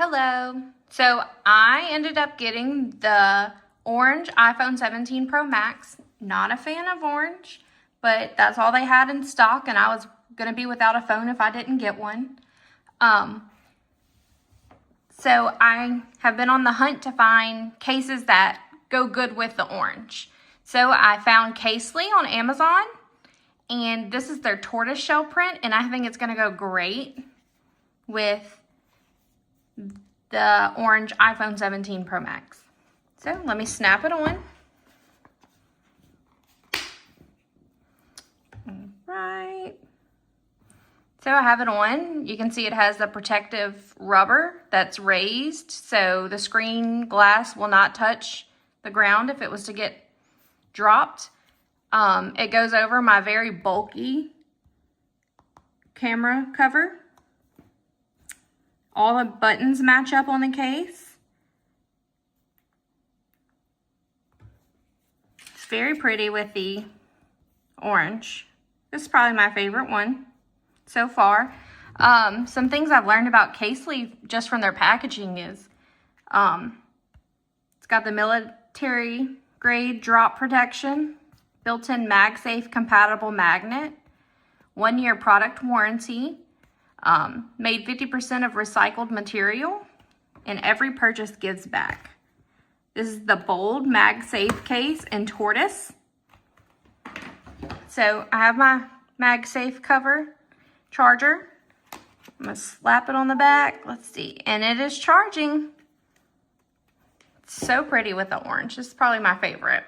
Hello. So I ended up getting the orange iPhone 17 Pro Max. Not a fan of orange, but that's all they had in stock, and I was going to be without a phone if I didn't get one. So I have been on the hunt to find cases that go good with the orange. So I found Casely on Amazon, and this is their tortoiseshell print, and I think it's going to go great with the orange iPhone 17 Pro Max. So let me snap it on. All right. So I have it on. You can see it has the protective rubber that's raised, so the screen glass will not touch the ground if it was to get dropped. It goes over my very bulky camera cover. All the buttons match up on the case. It's very pretty with the orange. This is probably my favorite one so far. Some things I've learned about Casely just from their packaging is it's got the military grade drop protection, built-in MagSafe compatible magnet, 1-year product warranty, made 50% of recycled material, and every purchase gives back. This is the bold MagSafe case in tortoise. So I have my MagSafe cover charger. I'm gonna slap it on the back. Let's see, and it is charging. It's so pretty with the orange. This is probably my favorite.